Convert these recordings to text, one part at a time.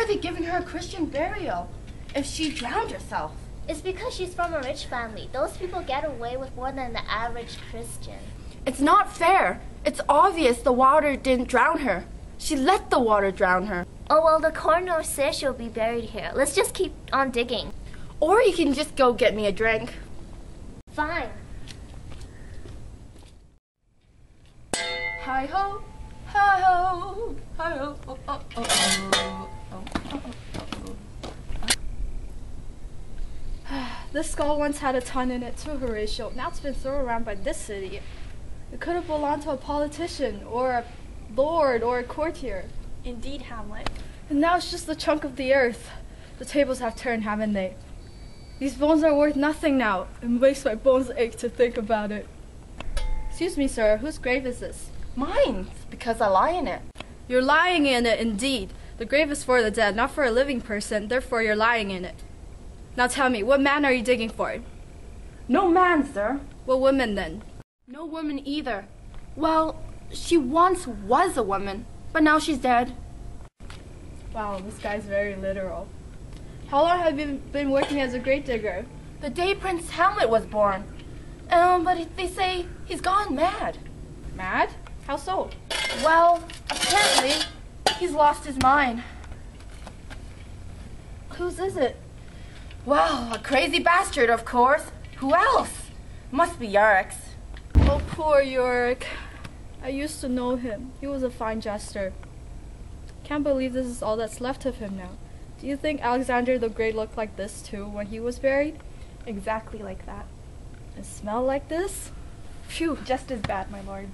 they giving her a Christian burial if she drowned herself? It's because she's from a rich family. Those people get away with more than the average Christian. It's not fair. It's obvious the water didn't drown her. She let the water drown her. Oh, well, the coroner says she'll be buried here. Let's just keep on digging. Or you can just go get me a drink. Fine. Hi-ho, hi-ho, hi-ho, oh, oh, oh, oh, oh, oh, oh. This skull once had a ton in it too, Horatio. Now it's been thrown around by this city. It could have belonged to a politician, or a lord, or a courtier. Indeed, Hamlet. And now it's just a chunk of the earth. The tables have turned, haven't they? These bones are worth nothing now. It makes my bones ache to think about it. Excuse me, sir. Whose grave is this? Mine, because I lie in it. You're lying in it, indeed. The grave is for the dead, not for a living person. Therefore, you're lying in it. Now tell me, what man are you digging for? No man, sir. What woman, then? No woman either. Well, she once was a woman, but now she's dead. Wow, this guy's very literal. How long have you been working as a grave digger? The day Prince Hamlet was born. But they say he's gone mad. Mad? How so? Well, apparently, he's lost his mind. Whose is it? Well, a crazy bastard, of course. Who else? Must be Yorick's. Oh, poor Yorick. I used to know him. He was a fine jester. Can't believe this is all that's left of him now. Do you think Alexander the Great looked like this too when he was buried? Exactly like that. And smelled like this? Phew. Just as bad, my lord.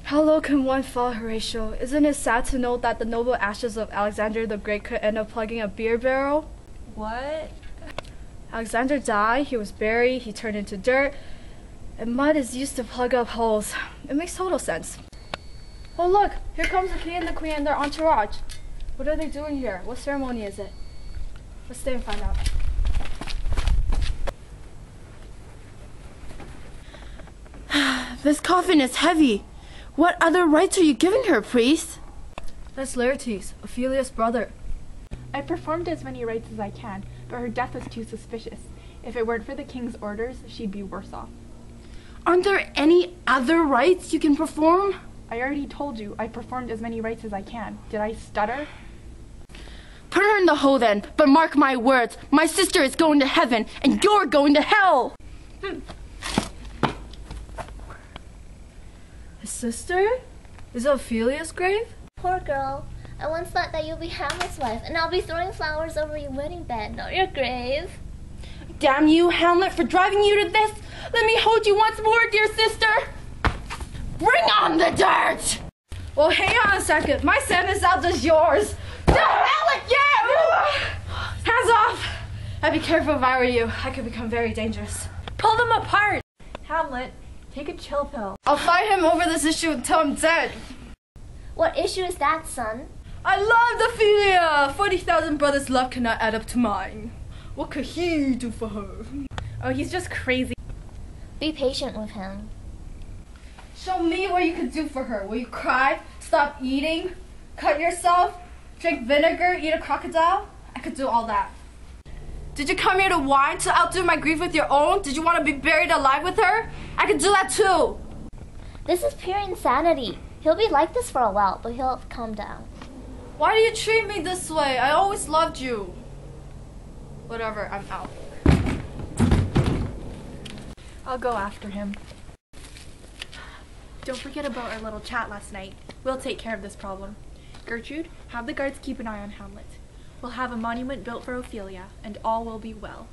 How low can one fall, Horatio? Isn't it sad to know that the noble ashes of Alexander the Great could end up plugging a beer barrel? What? Alexander died, he was buried, he turned into dirt, and mud is used to plug up holes. It makes total sense. Oh look, here comes the king and the queen and their entourage. What are they doing here? What ceremony is it? Let's stay and find out. This coffin is heavy. What other rites are you giving her, priest? That's Laertes, Ophelia's brother. I performed as many rites as I can, but her death was too suspicious. If it weren't for the king's orders, she'd be worse off. Aren't there any other rites you can perform? I already told you, I performed as many rites as I can. Did I stutter? Put her in the hole then, but mark my words. My sister is going to heaven, and you're going to hell. His sister? Is it Ophelia's grave? Poor girl. I once thought that you'll be Hamlet's wife, and I'll be throwing flowers over your wedding bed, not your grave. Damn you, Hamlet, for driving you to this. Let me hold you once more, dear sister. Bring on the dirt! Well, hang on a second. My sentence out is yours. The hell with you! Hands off! I'd be careful if I were you. I could become very dangerous. Pull them apart! Hamlet, take a chill pill. I'll fight him over this issue until I'm dead. What issue is that, son? I loved Ophelia! 40,000 brothers' love cannot add up to mine. What could he do for her? Oh, he's just crazy. Be patient with him. Show me what you could do for her. Will you cry? Stop eating? Cut yourself? Drink vinegar? Eat a crocodile? I could do all that. Did you come here to whine to outdo my grief with your own? Did you want to be buried alive with her? I could do that too. This is pure insanity. He'll be like this for a while, but he'll calm down. Why do you treat me this way? I always loved you. Whatever, I'm out. I'll go after him. Don't forget about our little chat last night. We'll take care of this problem. Gertrude, have the guards keep an eye on Hamlet. We'll have a monument built for Ophelia, and all will be well.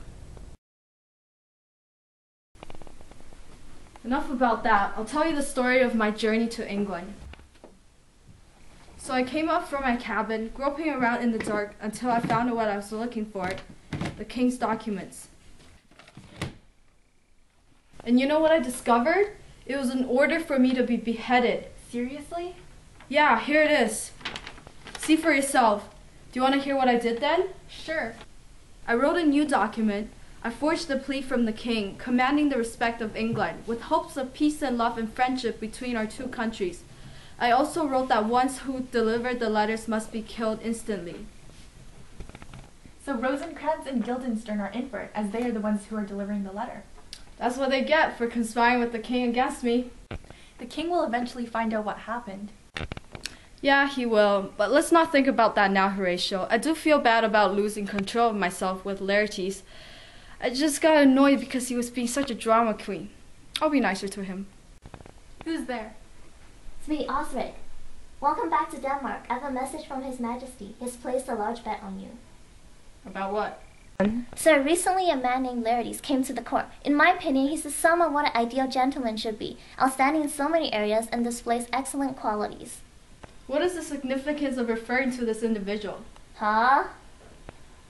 Enough about that. I'll tell you the story of my journey to England. So I came up from my cabin, groping around in the dark until I found what I was looking for, the king's documents. And you know what I discovered? It was an order for me to be beheaded. Seriously? Yeah, here it is. See for yourself. Do you want to hear what I did then? Sure. I wrote a new document. I forged a plea from the king, commanding the respect of England, with hopes of peace and love and friendship between our two countries. I also wrote that ones who delivered the letters must be killed instantly. So Rosencrantz and Guildenstern are in for it, as they are the ones who are delivering the letter. That's what they get for conspiring with the king against me. The king will eventually find out what happened. Yeah, he will. But let's not think about that now, Horatio. I do feel bad about losing control of myself with Laertes. I just got annoyed because he was being such a drama queen. I'll be nicer to him. Who's there? It's me, Osric. Welcome back to Denmark. I have a message from His Majesty. He has placed a large bet on you. About what? Sir, recently a man named Laertes came to the court. In my opinion, he's the sum of what an ideal gentleman should be, outstanding in so many areas and displays excellent qualities. What is the significance of referring to this individual? Huh?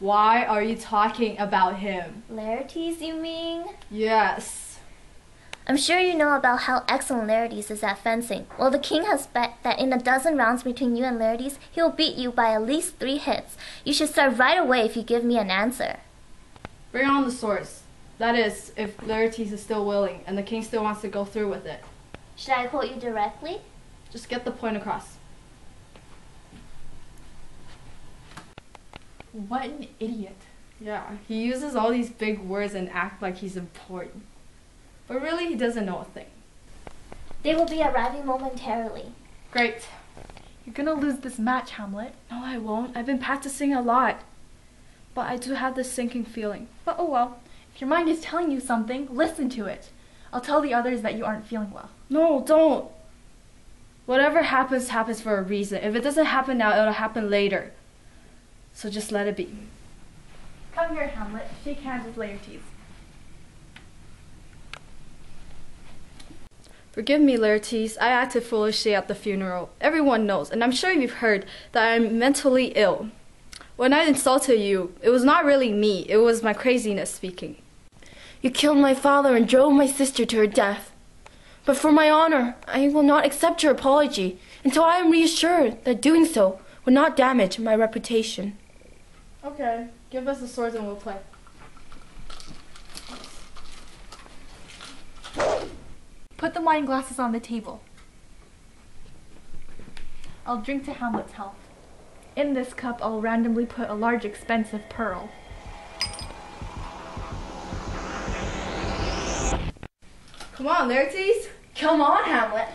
Why are you talking about him? Laertes, you mean? Yes. I'm sure you know about how excellent Laertes is at fencing. Well, the king has bet that in a dozen rounds between you and Laertes, he will beat you by at least 3 hits. You should start right away if you give me an answer. Bring on the swords. That is, if Laertes is still willing and the king still wants to go through with it. Should I quote you directly? Just get the point across. What an idiot. Yeah, he uses all these big words and acts like he's important. But really, he doesn't know a thing. They will be arriving momentarily. Great. You're gonna lose this match, Hamlet. No, I won't. I've been practicing a lot. But I do have this sinking feeling. But oh well. If your mind is telling you something, listen to it. I'll tell the others that you aren't feeling well. No, don't. Whatever happens, happens for a reason. If it doesn't happen now, it'll happen later. So just let it be. Come here, Hamlet. Shake hands with Laertes. Forgive me, Laertes. I acted foolishly at the funeral. Everyone knows, and I'm sure you've heard, that I'm mentally ill. When I insulted you, it was not really me. It was my craziness speaking. You killed my father and drove my sister to her death. But for my honor, I will not accept your apology until I am reassured that doing so would not damage my reputation. Okay, give us the swords and we'll play. Put the wine glasses on the table. I'll drink to Hamlet's health. In this cup, I'll randomly put a large expensive pearl. Come on, Laertes. Come on, Hamlet.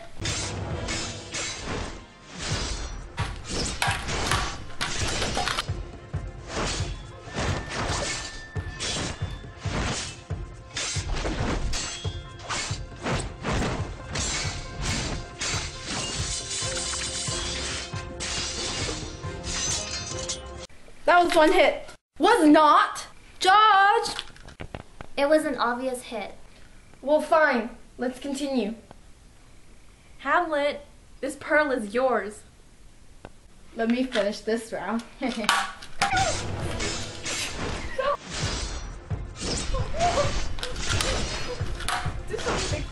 That was one hit. Was not. Judge! It was an obvious hit. Well, fine. Let's continue. Hamlet, this pearl is yours. Let me finish this round. Do something.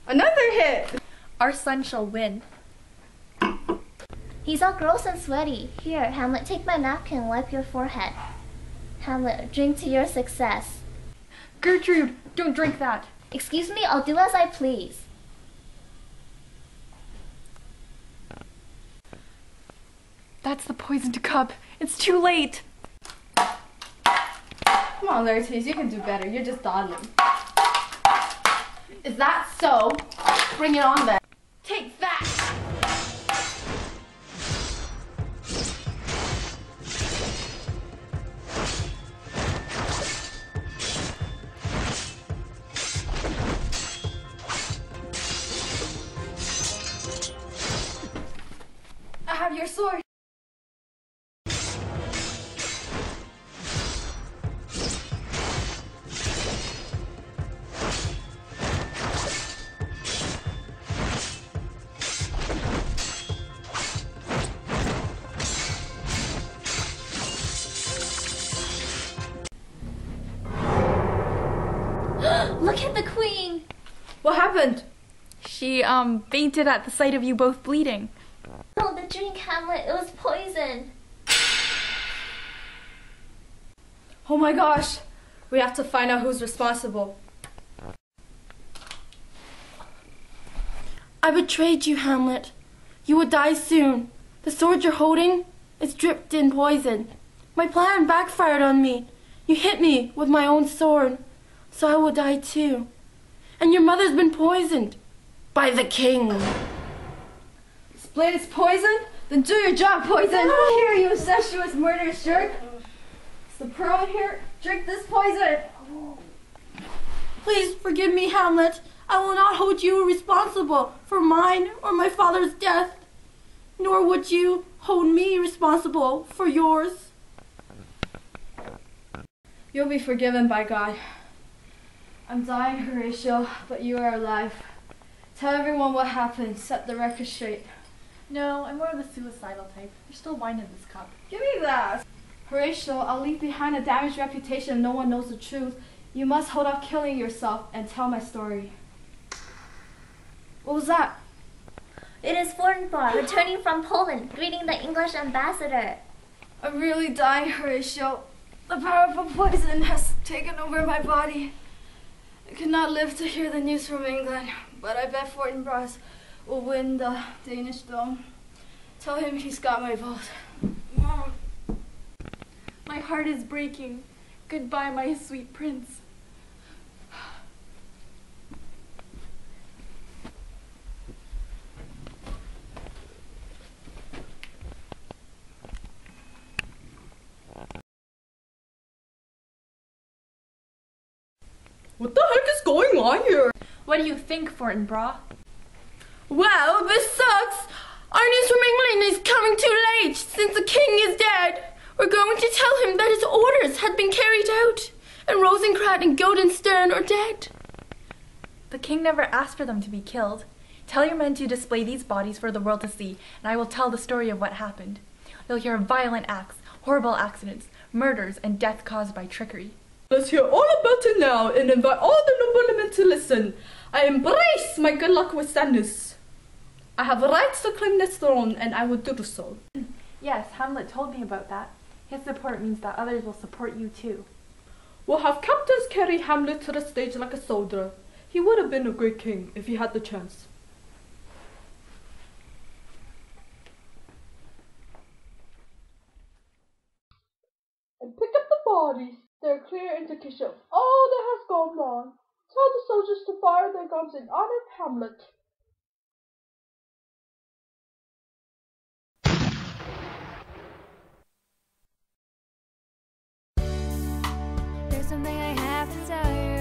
Another hit. Our son shall win. He's all gross and sweaty. Here, Hamlet, take my napkin and wipe your forehead. Hamlet, drink to your success. Gertrude, don't drink that. Excuse me, I'll do as I please. That's the poisoned cup. It's too late. Come on, Laertes, you can do better. You're just dawdling. Is that so? Bring it on then. Take that! I have your sword. Look at the queen! What happened? She fainted at the sight of you both bleeding. No, the drink, Hamlet, it was poison. Oh my gosh, we have to find out who's responsible. I betrayed you, Hamlet. You will die soon. The sword you're holding is dripped in poison. My plan backfired on me. You hit me with my own sword, so I will die too. And your mother's been poisoned by the king. This blade is poison? Then do your job, poison! Here, you incestuous murderous jerk! Is the pearl in here? Drink this poison! Please forgive me, Hamlet. I will not hold you responsible for mine or my father's death, nor would you hold me responsible for yours. You'll be forgiven by God. I'm dying, Horatio, but you are alive. Tell everyone what happened. Set the record straight. No, I'm more of the suicidal type. There's still wine in this cup. Give me that! Horatio, I'll leave behind a damaged reputation if no one knows the truth. You must hold off killing yourself and tell my story. What was that? It is Fortinbras returning from Poland, greeting the English ambassador. I'm really dying, Horatio. The powerful poison has taken over my body. I could not live to hear the news from England, but I bet Fortinbras will win the Danish Dome. Tell him he's got my vote. My heart is breaking. Goodbye, my sweet prince. What the heck is going on here? What do you think, Fortinbras? Well, this sucks. Our news from England is coming too late since the king is dead. We're going to tell him that his orders had been carried out and Rosencrantz and Guildenstern are dead. The king never asked for them to be killed. Tell your men to display these bodies for the world to see, and I will tell the story of what happened. They'll hear of violent acts, horrible accidents, murders, and death caused by trickery. Let's hear all about it now and invite all the noblemen to listen. I embrace my good luck with sadness. I have rights to claim this throne, and I will do so. Yes, Hamlet told me about that. His support means that others will support you too. We'll have captains carry Hamlet to the stage like a soldier. He would have been a great king if he had the chance. And pick up the bodies. They're a clear indication of all that has gone wrong. Tell the soldiers to fire their guns in honor of Hamlet. There's something I have to tell you.